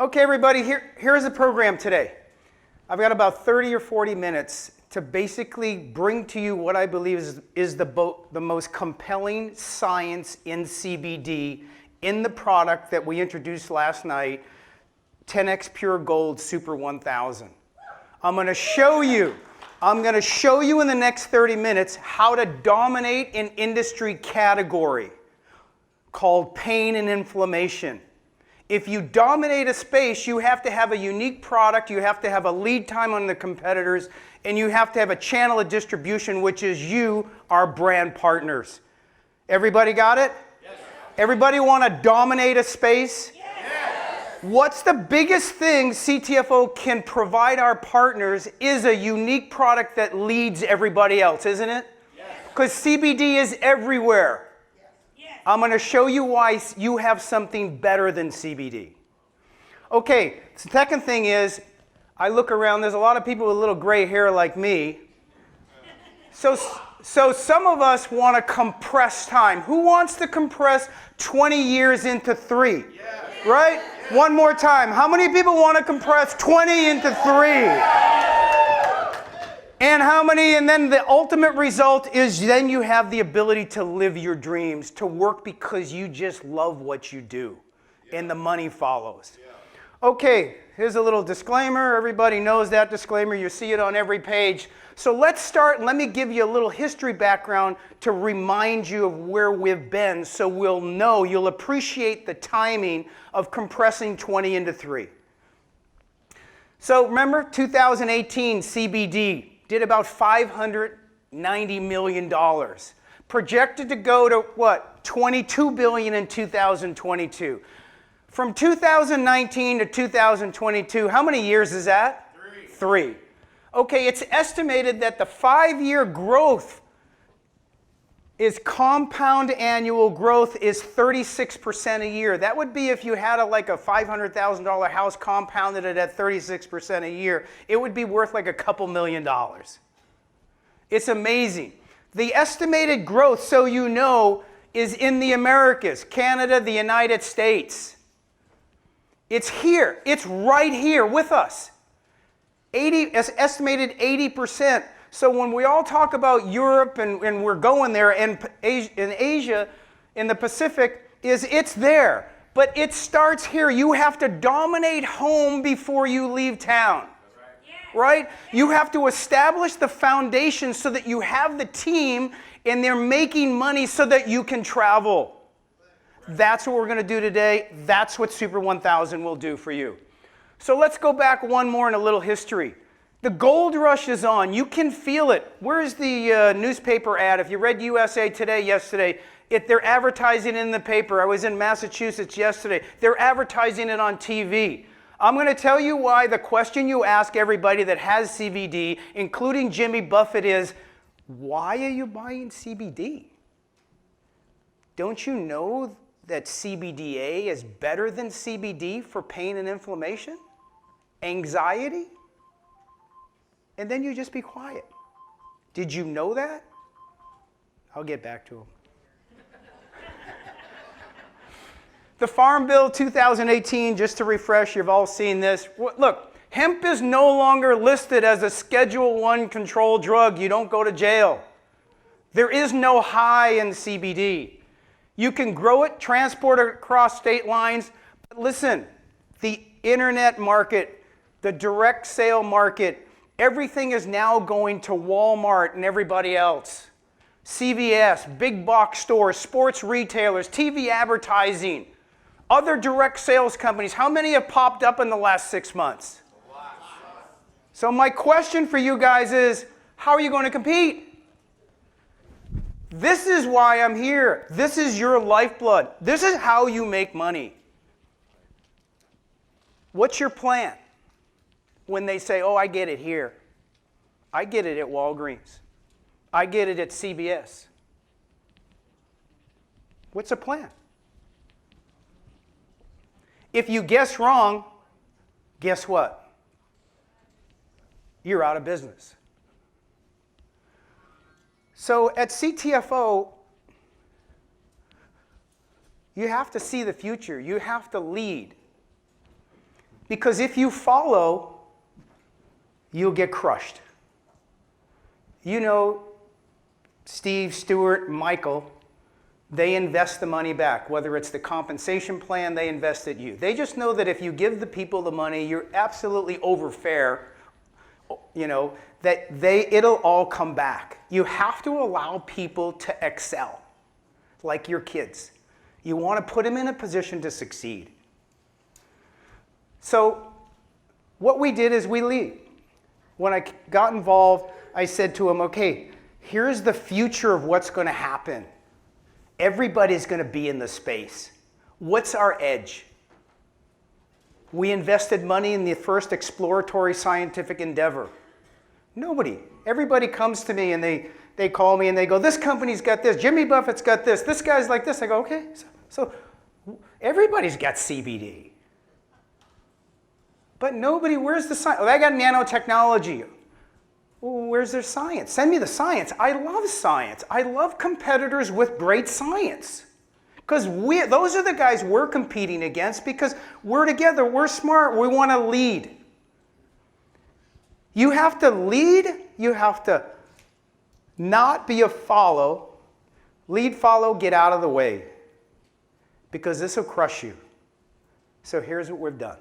Okay, everybody, here's the program today. I've got about 30 or 40 minutes to basically bring to you what I believe is the most compelling science in CBD in the product that we introduced last night, 10X Pure Gold Super 1000. I'm going to show you in the next 30 minutes how to dominate an industry category called pain and inflammation. If you dominate a space, you have to have a unique product, you have to have a lead time on the competitors, and you have to have a channel of distribution, which is you, our brand partners. Everybody got it? Yes. Everybody want to dominate a space? Yes. What's the biggest thing CTFO can provide our partners is a unique product that leads everybody else, isn't it? Because CBD is everywhere. I'm going to show you why you have something better than CBD. Okay, the second thing is, I look around, there's a lot of people with a little gray hair like me. So some of us want to compress time. Who wants to compress 20 years into 3? Yeah. Right? Yeah. One more time. How many people want to compress 20 into 3? And how many, and then the ultimate result is then you have the ability to live your dreams, to work because you just love what you do, and the money follows. Okay, here's a little disclaimer. Everybody knows that disclaimer. You see it on every page. So let's start. Let me give you a little history background to remind you of where we've been so we'll know, you'll appreciate the timing of compressing 20 into 3. So remember, 2018 CBD. Did about $590 million. Projected to go to what? $22 billion in 2022. From 2019 to 2022, how many years is that? 3. Okay, it's estimated that the 5-year growth is compound annual growth is 36% a year. That would be if you had like a $500,000 house compounded it at 36% a year, it would be worth like a couple $1 million. It's amazing. The estimated growth, so you know, is in the Americas, Canada, the United States. It's here. It's right here with us. It's estimated 80%. So when we all talk about Europe and we're going there, and in Asia, in the Pacific, it's there. But it starts here. You have to dominate home before you leave town. Right? You have to establish the foundation so that you have the team and they're making money so that you can travel. That's what we're going to do today. That's what Super 1000 will do for you. So let's go back one more in a little history. The gold rush is on. You can feel it. Where's the newspaper ad? If you read USA Today yesterday, they're advertising in the paper. I was in Massachusetts yesterday. They're advertising it on TV. I'm going to tell you why the question you ask everybody that has CBD, including Jimmy Buffett, is, why are you buying CBD? Don't you know that CBDA is better than CBD for pain and inflammation? Anxiety? And then you just be quiet. Did you know that? I'll get back to him. The Farm Bill 2018, just to refresh, you've all seen this. Look, hemp is no longer listed as a Schedule I controlled drug. You don't go to jail. There is no high in CBD. You can grow it, transport it across state lines. But listen, the internet market, the direct sale market, everything is now going to Walmart and everybody else. CVS, big box stores, sports retailers, TV advertising, other direct sales companies. How many have popped up in the last 6 months? So my question for you guys is, how are you going to compete? This is why I'm here. This is your lifeblood. This is how you make money. What's your plan? When they say, oh, I get it here. I get it at Walgreens. I get it at CBS. What's the plan? If you guess wrong, guess what? You're out of business. So at CTFO, you have to see the future. You have to lead. Because if you follow, you'll get crushed. You know, Steve, Stuart, Michael, they invest the money back. Whether it's the compensation plan, they invest it you. They just know that if you give the people the money, you're absolutely over fair, you know, that it'll all come back. You have to allow people to excel, like your kids. You want to put them in a position to succeed. So what we did is we lead. When I got involved, I said to them, okay, here's the future of what's going to happen. Everybody's going to be in the space. What's our edge? We invested money in the first exploratory scientific endeavor. Nobody. Everybody comes to me and they call me and they go, this company's got this, Jimmy Buffett's got this guy's like this. I go, okay, so everybody's got CBD. But nobody, where's the science? Oh, I got nanotechnology. Well, where's their science? Send me the science. I love science. I love competitors with great science. Because those are the guys we're competing against because we're together, we're smart, we want to lead. You have to lead, you have to not be a follow. Lead, follow, get out of the way. Because this will crush you. So here's what we've done.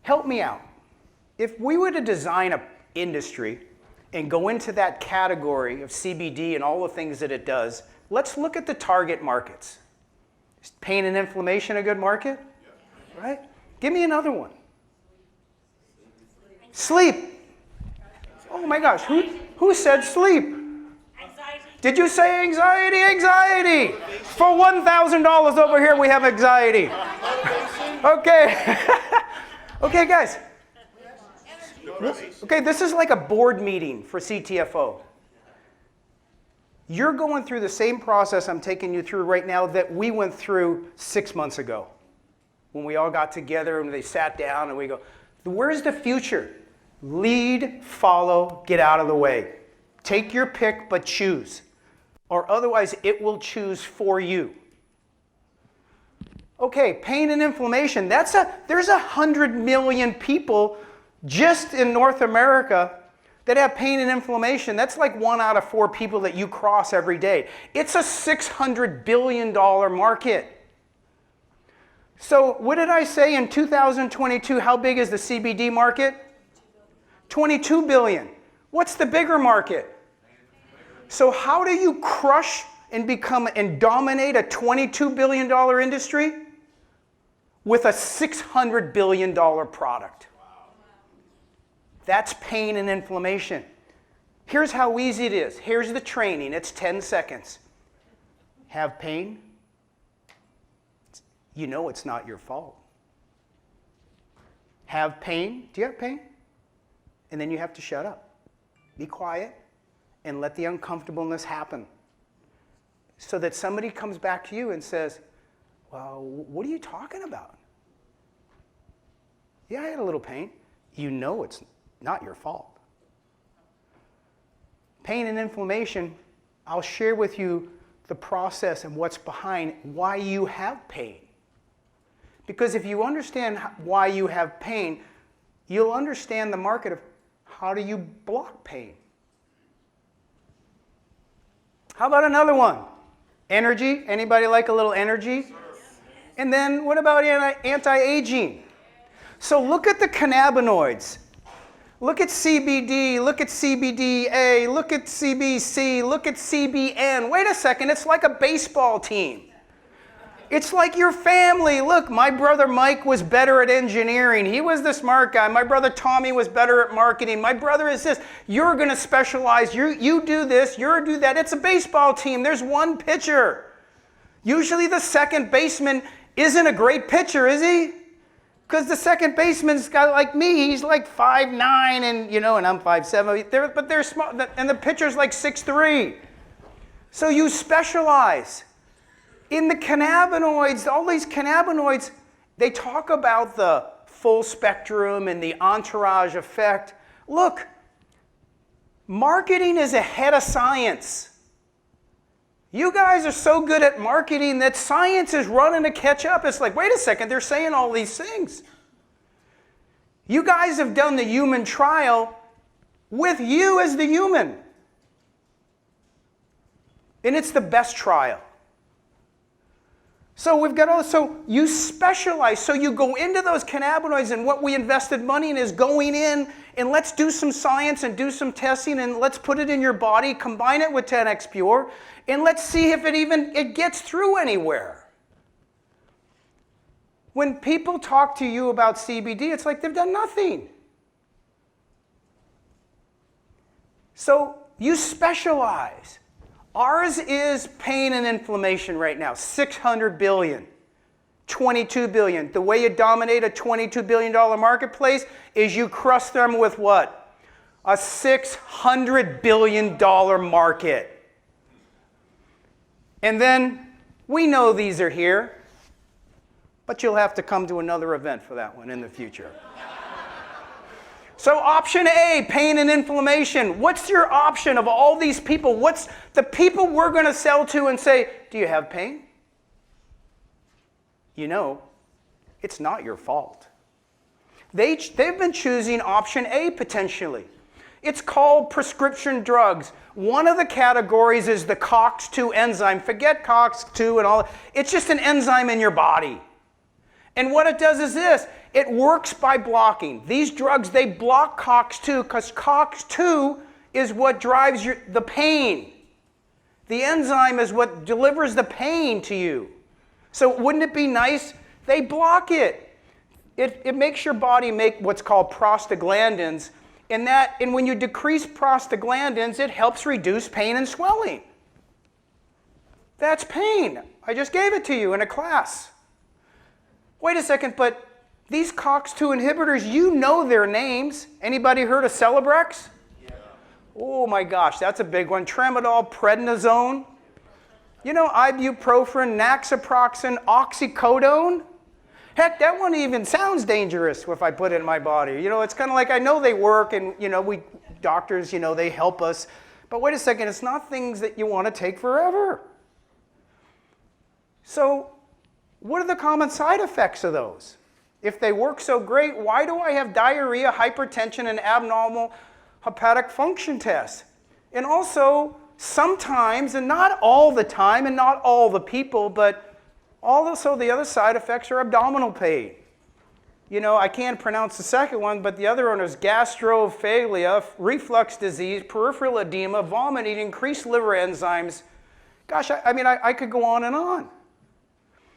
Help me out. If we were to design an industry and go into that category of CBD and all the things that it does, let's look at the target markets. Is pain and inflammation a good market? Yeah. Right? Give me another one. Sleep. Oh my gosh, who said sleep? Anxiety. Did you say anxiety? Anxiety. For $1,000 over here, we have anxiety. Okay. Okay, guys. Okay, this is like a board meeting for CTFO. You're going through the same process I'm taking you through right now that we went through 6 months ago when we all got together and they sat down and we go, where's the future? Lead, follow, get out of the way. Take your pick, but choose. Or otherwise, it will choose for you. Okay, pain and inflammation. There's 100 million people just in North America that have pain and inflammation. That's like 1 out of 4 people that you cross every day. It's a $600 billion market. So what did I say in 2022? How big is the CBD market? 22 billion. What's the bigger market? So how do you crush and become and dominate a $22 billion industry? With a $600 billion product. That's pain and inflammation. Here's how easy it is. Here's the training. It's 10 seconds. Have pain? You know it's not your fault. Have pain? Do you have pain? And then you have to shut up. Be quiet and let the uncomfortableness happen. So that somebody comes back to you and says, well, what are you talking about? Yeah, I had a little pain. You know it's not your fault. Pain and inflammation, I'll share with you the process and what's behind why you have pain. Because if you understand why you have pain, you'll understand the market of how do you block pain. How about another one? Energy. Anybody like a little energy? And then what about anti-aging? So look at the cannabinoids. Look at CBD, look at CBDA, look at CBC, look at CBN. Wait a second, it's like a baseball team. It's like your family. Look, my brother Mike was better at engineering. He was the smart guy. My brother Tommy was better at marketing. My brother is this. You're going to specialize. You do this, you do that. It's a baseball team. There's one pitcher. Usually the second baseman isn't a great pitcher, is he? Because the second baseman's got like me, he's like 5'9", and I'm 5'7". But they're small, and the pitcher's like 6'3". So you specialize. In the cannabinoids, all these cannabinoids, they talk about the full spectrum and the entourage effect. Look, marketing is ahead of science. You guys are so good at marketing that science is running to catch up. It's like, wait a second, they're saying all these things. You guys have done the human trial with you as the human. And it's the best trial. So we've got all, so you specialize. So you go into those cannabinoids, and what we invested money in is going in and let's do some science and do some testing and let's put it in your body, combine it with 10x Pure, and let's see if it gets through anywhere. When people talk to you about CBD, it's like they've done nothing. So you specialize. Ours is pain and inflammation right now, 600 billion, 22 billion. The way you dominate a $22 billion marketplace is you crush them with what? A $600 billion market. And then we know these are here, but you'll have to come to another event for that one in the future. So option A, pain and inflammation. What's your option of all these people? What's the people we're going to sell to and say, do you have pain? You know, it's not your fault. They've been choosing option A potentially. It's called prescription drugs. One of the categories is the COX-2 enzyme. Forget COX-2 and all. It's just an enzyme in your body. And what it does is this. It works by blocking. These drugs, they block COX-2 because COX-2 is what drives the pain. The enzyme is what delivers the pain to you. So wouldn't it be nice? They block it. It makes your body make what's called prostaglandins. And when you decrease prostaglandins, it helps reduce pain and swelling. That's pain. I just gave it to you in a class. Wait a second, but these COX-2 inhibitors, you know their names. Anybody heard of Celebrex? Yeah. Oh my gosh, that's a big one. Tramadol, prednisone. You know, ibuprofen, nasoproxen, oxycodone. Heck, that one even sounds dangerous if I put it in my body. You know, it's kind of like I know they work and, you know, doctors, you know, they help us. But wait a second, it's not things that you want to take forever. So what are the common side effects of those? If they work so great, why do I have diarrhea, hypertension, and abnormal hepatic function tests? And also, sometimes, and not all the time, and not all the people, but also the other side effects are abdominal pain. You know, I can't pronounce the second one, but the other one is gastrophagia, reflux disease, peripheral edema, vomiting, increased liver enzymes. Gosh, I could go on and on.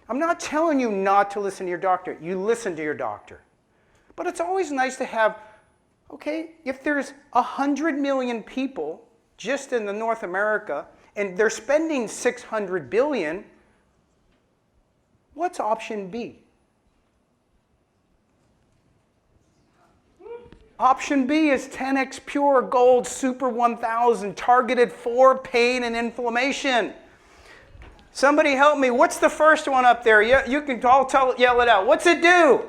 I'm not telling you not to listen to your doctor. You listen to your doctor. But it's always nice to have, okay, if there's 100 million people just in the North America and they're spending 600 billion, what's option B? Option B is 10x Pure Gold Super 1000 targeted for pain and inflammation. Somebody help me. What's the first one up there? You can all yell it out. What's it do?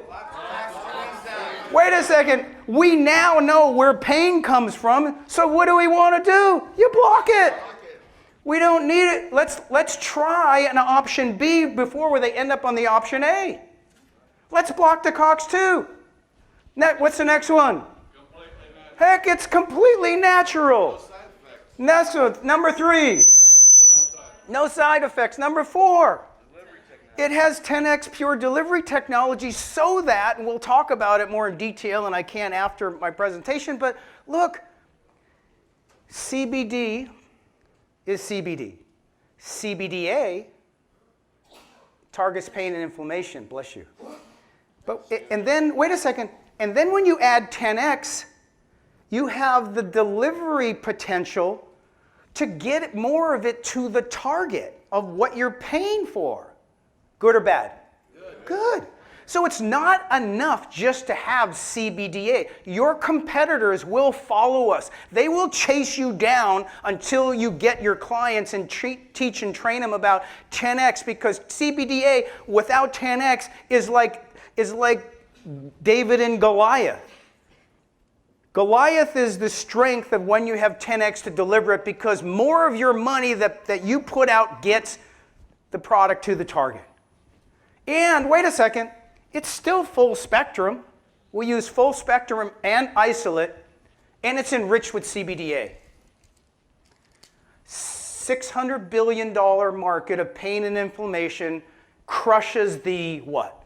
Wait a second. We now know where pain comes from. So what do we want to do? You block it. We don't need it. Let's try an option B before they end up on the option A. Let's block the COX-2. What's the next one? Heck, it's completely natural. Next one, number 3. No side effects. Number 4, it has 10x Pure delivery technology so that, and we'll talk about it more in detail, and I can after my presentation, but look, CBD is CBD. CBDA targets pain and inflammation, bless you. And then, wait a second, and then when you add 10x, you have the delivery potential to get more of it to the target of what you're paying for. Good or bad? Good. So it's not enough just to have CBDA. Your competitors will follow us. They will chase you down until you get your clients and teach and train them about 10x, because CBDA without 10x is like David and Goliath. Goliath is the strength of when you have 10x to deliver it, because more of your money that you put out gets the product to the target. And wait a second, it's still full spectrum. we use full spectrum and isolate, and it's enriched with CBDA. $600 billion market of pain and inflammation crushes the what?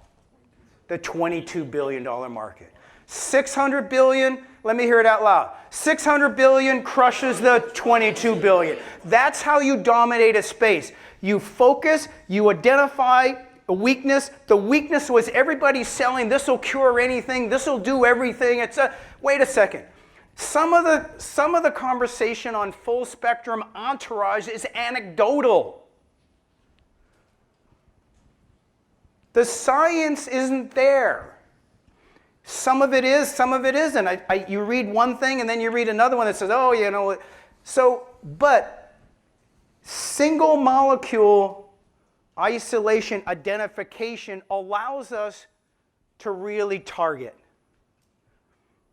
The $22 billion market. 600 billion, let me hear it out loud. 600 billion crushes the 22 billion. That's how you dominate a space. You focus, you identify a weakness. The weakness was everybody selling, this will cure anything, this will do everything. Wait a second. Some of the conversation on full spectrum entourage is anecdotal. The science isn't there. Some of it is, some of it isn't. You read one thing and then you read another one that says, oh, you know. But single molecule isolation identification allows us to really target.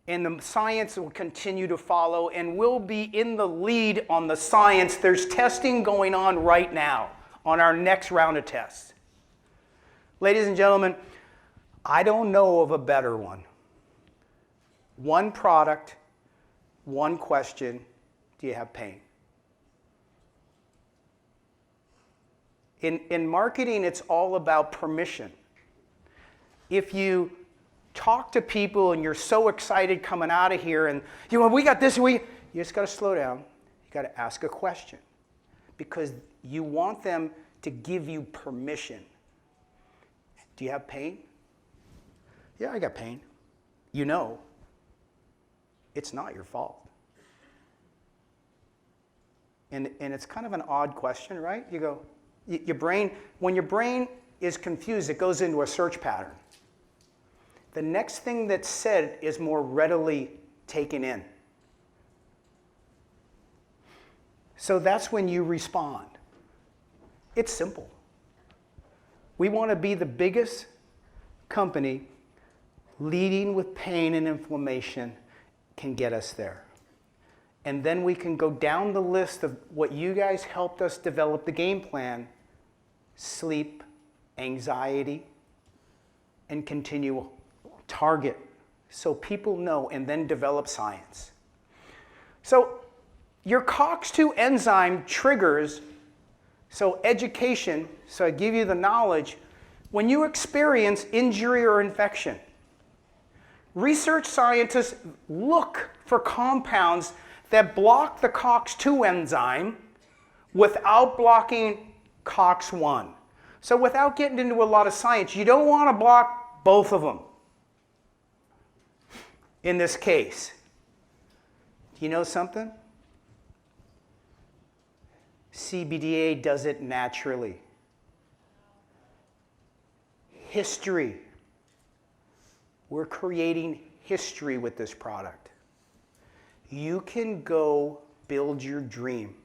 And the science will continue to follow, and we'll be in the lead on the science. There's testing going on right now on our next round of tests. Ladies and gentlemen, I don't know of a better one. One product, one question, do you have pain? In marketing, it's all about permission. If you talk to people and you're so excited coming out of here and we got this, you just got to slow down. You got to ask a question because you want them to give you permission. Do you have pain? Yeah, I got pain. You know, it's not your fault. And it's kind of an odd question, right? You go, when your brain is confused, it goes into a search pattern. The next thing that's said is more readily taken in. So that's when you respond. It's simple. We want to be the biggest company. Leading with pain and inflammation can get us there. And then we can go down the list of what you guys helped us develop the game plan: sleep, anxiety, and continue target so people know, and then develop science. So your COX-2 enzyme triggers, so education, so I give you the knowledge, when you experience injury or infection. Research scientists look for compounds that block the COX-2 enzyme without blocking COX-1. So without getting into a lot of science, you don't want to block both of them in this case. Do you know something? CBDA does it naturally. History. We're creating history with this product. You can go build your dream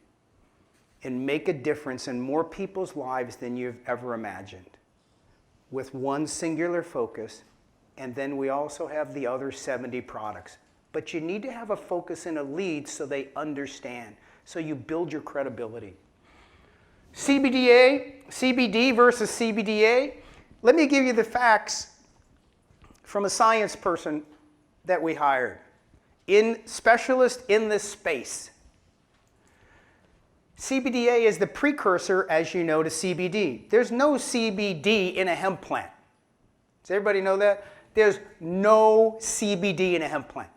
and make a difference in more people's lives than you've ever imagined with one singular focus, and then we also have the other 70 products. But you need to have a focus and a lead so they understand, so you build your credibility. CBD versus CBDA. Let me give you the facts from a science person that we hired, specialist in this space. CBDA is the precursor, as you know, to CBD. There's no CBD in a hemp plant. Does everybody know that? There's no CBD in a hemp plant.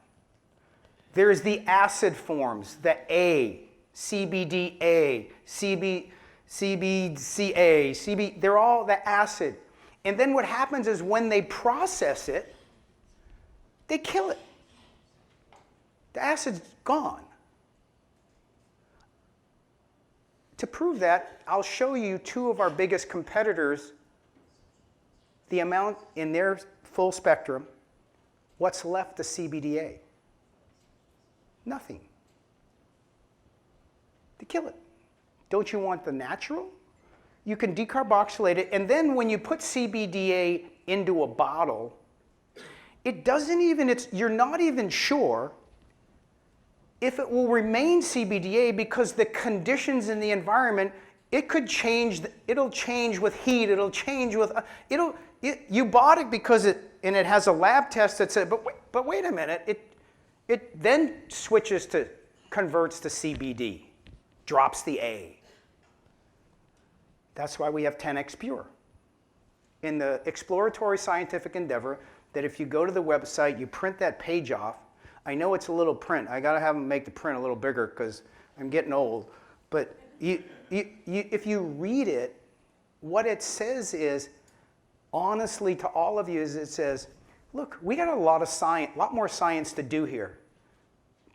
There's the acid forms, the A, CBDA, CBCA, they're all the acid. And then what happens is when they process it, they kill it. The acid's gone. To prove that, I'll show you two of our biggest competitors, the amount in their full spectrum, what's left of CBDA. Nothing. They kill it. Don't you want the natural? You can decarboxylate it, and then when you put CBDA into a bottle, it doesn't even, you're not even sure if it will remain CBDA because the conditions in the environment, it could change, it'll change with heat, it'll change with, you bought it because it it has a lab test that said, but wait a minute, it then converts to CBD, drops the A. That's why we have 10x Pure. In the exploratory scientific endeavor, that if you go to the website, you print that page off. I know it's a little print. I gotta have them make the print a little bigger because I'm getting old. But if you read it, what it says is, honestly to all of you, is it says, look, we got a lot more science to do here,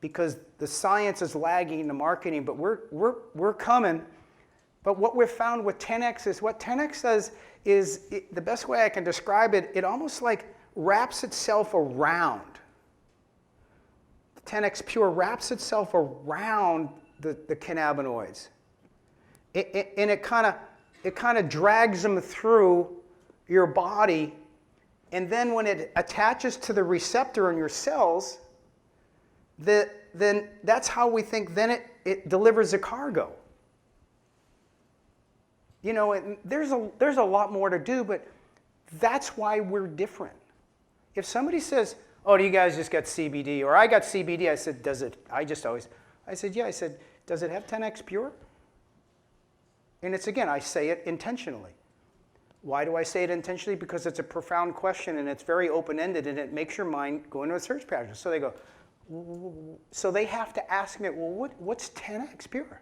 because the science is lagging in the marketing, but we're coming. But what we've found with 10x is, what 10x does is, the best way I can describe it, it almost like wraps itself around. 10x Pure wraps itself around the cannabinoids. And it kind of drags them through your body, and then when it attaches to the receptor in your cells, then that's how we think then it delivers a cargo. You know, there's a lot more to do, but that's why we're different. If somebody says, oh, do you guys just got CBD? Or I got CBD, I said, does it? I said, yeah, I said, does it have 10x Pure? And it's, again, I say it intentionally. Why do I say it intentionally? Because it's a profound question, and it's very open-ended, and it makes your mind go into a search pattern. So they go, so they have to ask me, well, what's 10x Pure?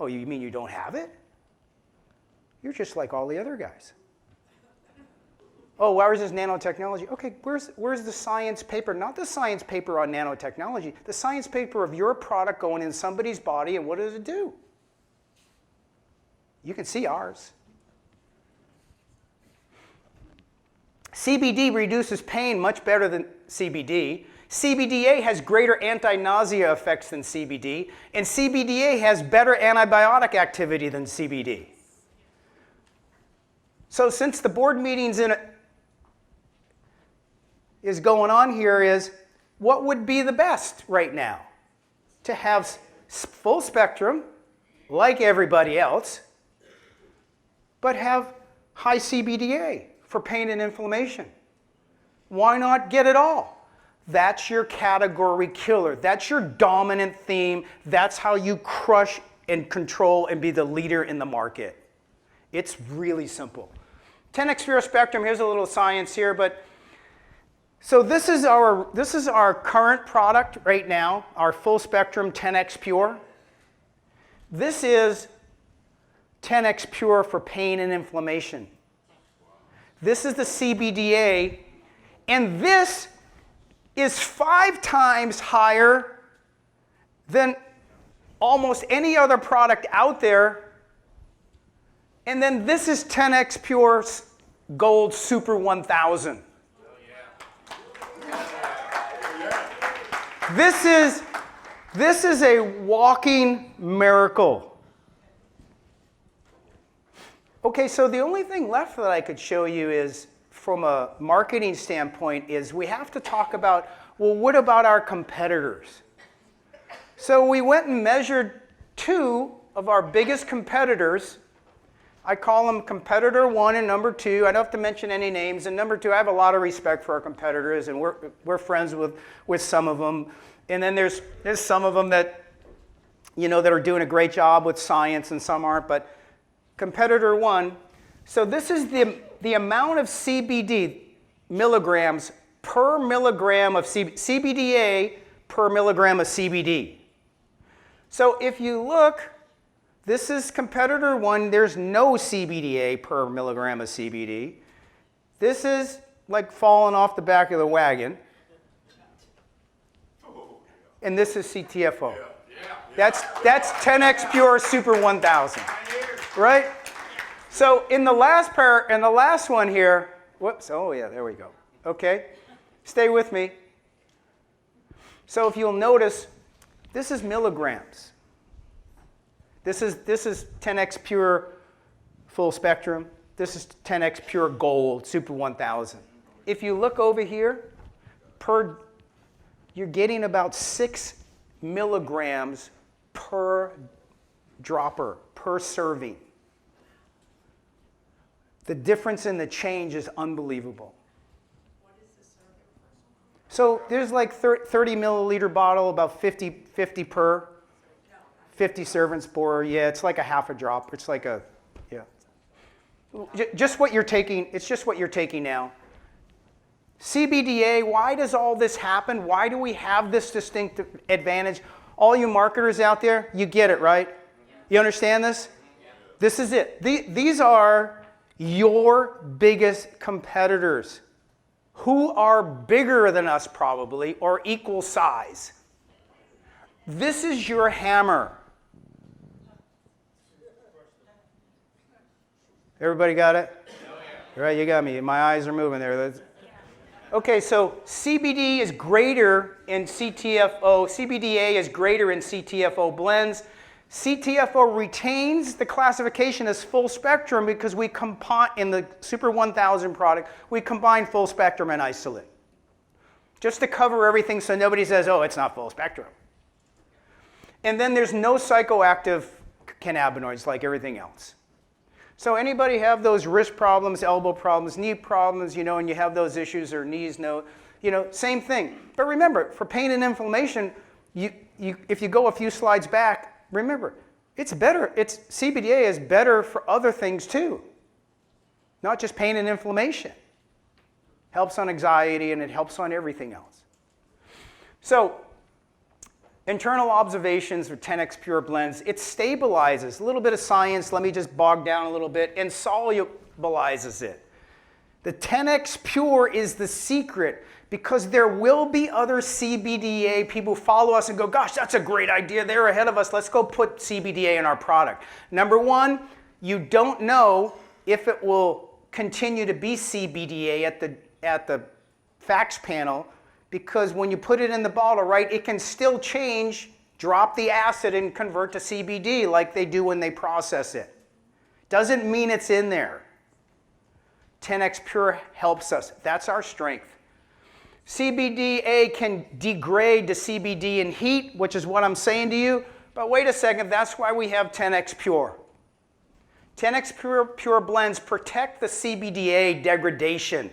Oh, you mean you don't have it? You're just like all the other guys. Oh, where's this nanotechnology? Okay, where's the science paper? Not the science paper on nanotechnology, the science paper of your product going in somebody's body, and what does it do? You can see ours. CBD reduces pain much better than CBD. CBDA has greater anti-nausea effects than CBD, and CBDA has better antibiotic activity than CBD. So since the board meetings is going on here, is what would be the best right now? To have full spectrum, like everybody else, but have high CBDA for pain and inflammation. Why not get it all? That's your category killer. That's your dominant theme. That's how you crush and control and be the leader in the market. It's really simple. 10x Pure Spectrum, here's a little science here, but so this is our current product right now, our full spectrum 10x Pure. This is 10x Pure for pain and inflammation. This is the CBDA, and this is 5 times higher than almost any other product out there. And then this is 10x Pure Gold Super 1000. This is a walking miracle. Okay, so the only thing left that I could show you is, from a marketing standpoint, is we have to talk about, well, what about our competitors? So we went and measured 2 of our biggest competitors. I call them competitor 1 and number 2. I don't have to mention any names. And number 2, I have a lot of respect for our competitors, and we're friends with some of them. And then there's some of them that, you know, that are doing a great job with science, and some aren't. But competitor 1, so this is the amount of CBD milligrams per milligram of CBDA per milligram of CBD. So if you look, this is competitor 1. There's no CBDA per milligram of CBD. This is like falling off the back of the wagon. And this is CTFO. That's 10x Pure Super 1000. Right? So in the last one here, whoops, oh yeah, there we go. Okay, stay with me. So if you'll notice, this is milligrams. This is 10x Pure Full Spectrum. This is 10x Pure Gold Super 1000. If you look over here, you're getting about 6 milligrams per dropper, per serving. The difference in the change is unbelievable. So there's like 30 milliliter bottle, about 50 per, 50 servants per. Yeah, it's like a half a drop. It's like a, yeah. Just what you're taking, it's just what you're taking now. CBDA, why does all this happen? Why do we have this distinct advantage? All you marketers out there, you get it, right? You understand this? This is it. These are your biggest competitors who are bigger than us probably or equal size. This is your hammer. Everybody got it? All right, you got me. My eyes are moving there. Okay, so CBD is greater in CTFO. CBDA is greater in CTFO blends. CTFO retains the classification as full spectrum because we combine, in the Super 1000 product, we combine full spectrum and isolate. Just to cover everything so nobody says, oh, it's not full spectrum. And then there's no psychoactive cannabinoids like everything else. So anybody have those wrist problems, elbow problems, knee problems, you know, and you have those issues or knees, same thing. But remember, for pain and inflammation, if you go a few slides back, remember, it's better. CBDA is better for other things too, not just pain and inflammation. Helps on anxiety and it helps on everything else. So, internal observations for 10x Pure blends, it stabilizes. A little bit of science, let me just bog down a little bit, and solubilizes it. The 10x Pure is the secret because there will be other CBDA people who follow us and go, gosh, that's a great idea. They're ahead of us. Let's go put CBDA in our product. Number one, you don't know if it will continue to be CBDA at the facts panel because when you put it in the bottle, right, it can still change, drop the acid and convert to CBD like they do when they process it. Doesn't mean it's in there. 10x Pure helps us. That's our strength. CBDA can degrade to CBD in heat, which is what I'm saying to you. But wait a second, that's why we have 10x Pure. 10x Pure blends protect the CBDA degradation.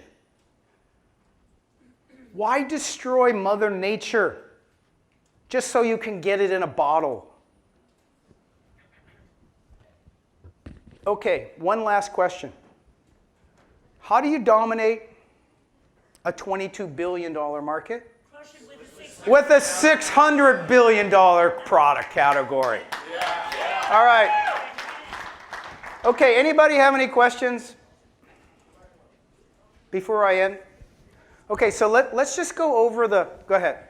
Why destroy Mother Nature just so you can get it in a bottle? Okay, one last question. How do you dominate a $22 billion market? With a $600 billion product category. All right. Okay, anybody have any questions before I end? Okay, so let's just go over go ahead.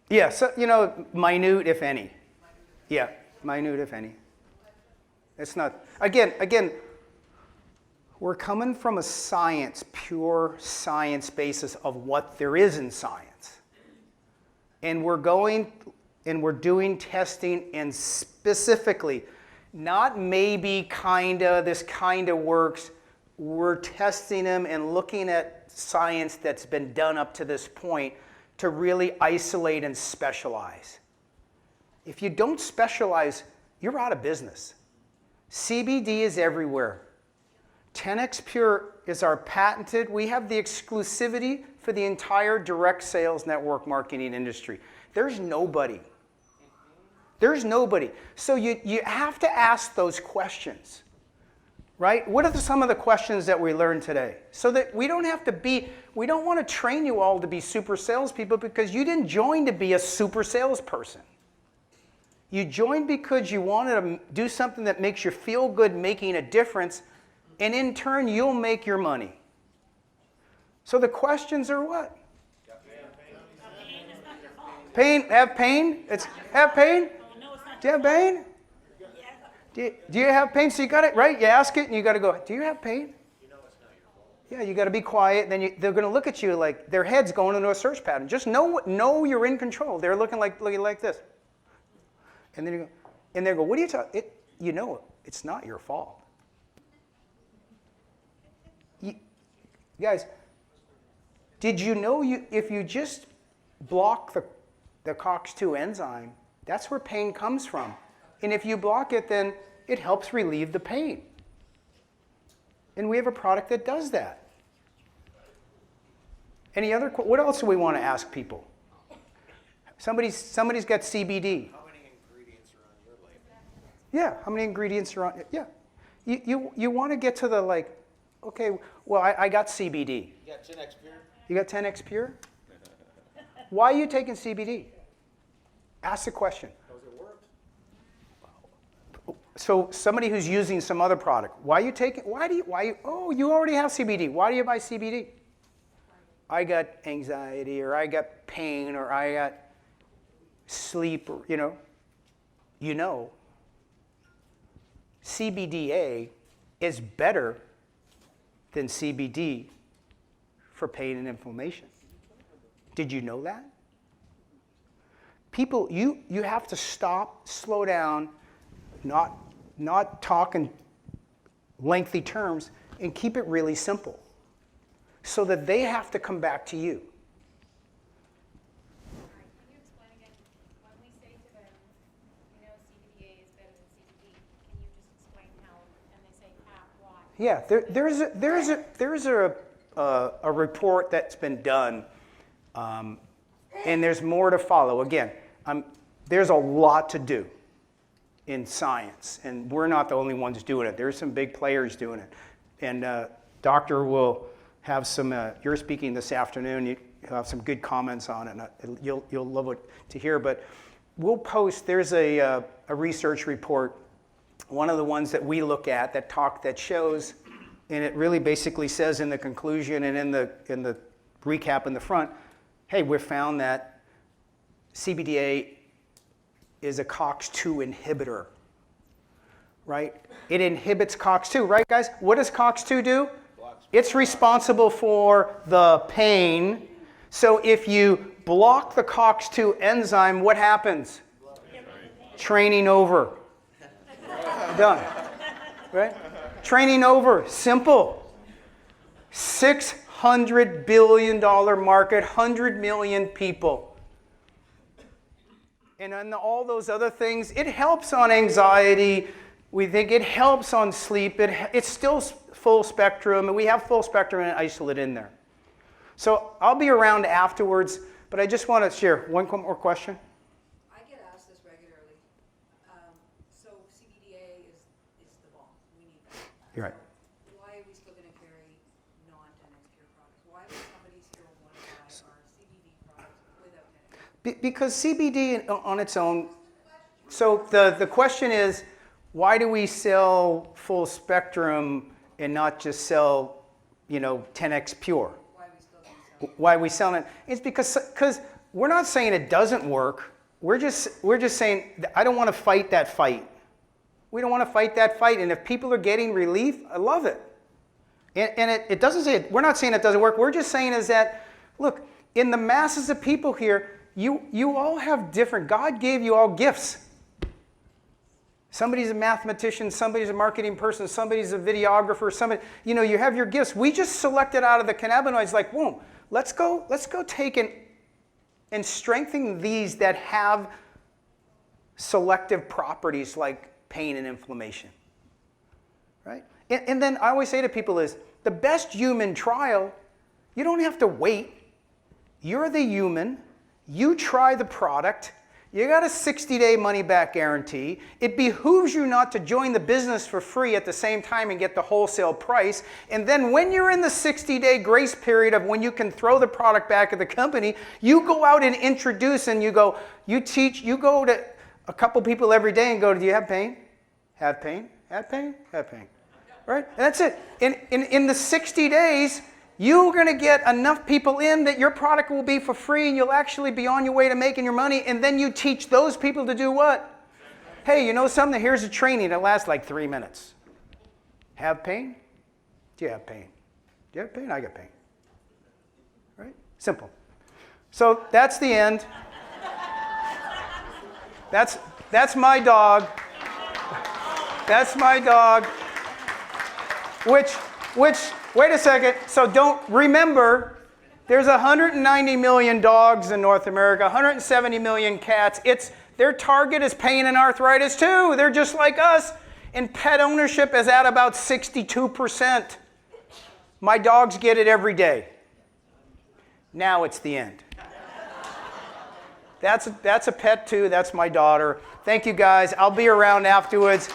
Yeah, so, minute if any. Yeah, minute if any. It's not, again, we're coming from a pure science basis of what there is in science. And we're doing testing and specifically, not maybe kinda, this kinda works. We're testing them and looking at science that's been done up to this point to really isolate and specialize. If you don't specialize, you're out of business. CBD is everywhere. 10x Pure is our patented, we have the exclusivity for the entire direct sales network marketing industry. There's nobody. There's nobody. So you have to ask those questions, right? What are some of the questions that we learned today? So that we don't want to train you all to be super salespeople because you didn't join to be a super salesperson. You joined because you wanted to do something that makes you feel good, making a difference, and in turn, you'll make your money. So the questions are what? Pain? Have pain? Have pain? Do you have pain? Do you have pain? So you got it, right? You ask it and you got to go, do you have pain? You know it's not your fault. Yeah, you got to be quiet. Then they're going to look at you like their head's going into a search pattern. Just know you're in control. They're looking like this. And then you go, and they go, what are you talking? You know it's not your fault. Guys, did you know if you just block the COX-2 enzyme, that's where pain comes from. And if you block it, then it helps relieve the pain. And we have a product that does that. Any other, what else do we want to ask people? Somebody's got CBD. How many ingredients are on your label? Yeah, how many ingredients are on, yeah. You want to get to the like, okay, well, I got CBD. You got 10x Pure? You got 10x Pure? Why are you taking CBD? Ask the question. Because it works. So somebody who's using some other product, why you already have CBD. Why do you buy CBD? I got anxiety, or I got pain, or I got sleep, or, CBDA is better than CBD for pain and inflammation. Did you know that? People, you have to stop, slow down, not talk in lengthy terms, and keep it really simple so that they have to come back to you. Can you explain again, when we say to them, CBDA is better than CBD, can you just explain how, and they say, why? Yeah, there's a report that's been done, and there's more to follow. Again, there's a lot to do in science, and we're not the only ones doing it. There's some big players doing it. And Doctor will have some, you're speaking this afternoon, you have some good comments on it, and you'll love it to hear. But we'll post, there's a research report, one of the ones that we look at that shows, and it really basically says in the conclusion and in the recap in the front, hey, we found that CBDA is a COX-2 inhibitor, right? It inhibits COX-2, right, guys? What does COX-2 do? It's responsible for the pain. So if you block the COX-2 enzyme, what happens? Training over. Done. Right? Training over. Simple. $600 billion market, 100 million people. And on all those other things, it helps on anxiety. We think it helps on sleep. It's still full spectrum, and we have full spectrum and isolate in there. So I'll be around afterwards, but I just want to share one more question. I get asked this regularly. So CBDA is the bomb. We need that. You're right. So why are we still going to carry non-10x Pure products? Why would somebody still want to buy our CBD products without 10x? Because CBD on its own, so the question is, why do we sell full spectrum and not just sell, 10x Pure? Why are we selling it? It's because we're not saying it doesn't work. We're just saying I don't want to fight that fight. We don't want to fight that fight. And if people are getting relief, I love it. And it doesn't say it. We're not saying it doesn't work. We're just saying is that, look, in the masses of people here, you all have different. God gave you all gifts. Somebody's a mathematician, somebody's a marketing person, somebody's a videographer, somebody, you have your gifts. We just selected out of the cannabinoids like, whoa, let's go take and strengthen these that have selective properties like pain and inflammation, right? And then I always say to people is, the best human trial, you don't have to wait. You're the human, you try the product, you got a 60-day money-back guarantee. It behooves you not to join the business for free at the same time and get the wholesale price. And then when you're in the 60-day grace period of when you can throw the product back at the company, you go out and introduce and you go to a couple people every day and go, do you have pain? Have pain? Have pain? Have pain. Right? And that's it. In the 60 days, you're going to get enough people in that your product will be for free and you'll actually be on your way to making your money. And then you teach those people to do what? Hey, you know something? Here's a training that lasts like 3 minutes. Have pain? Do you have pain? Do you have pain? I got pain. Right? Simple. So that's the end. That's my dog. That's my dog. Which, wait a second. So remember, there's 190 million dogs in North America, 170 million cats. Their target is pain and arthritis too. They're just like us. And pet ownership is at about 62%. My dogs get it every day. Now it's the end. That's a pet too. That's my daughter. Thank you guys. I'll be around afterwards.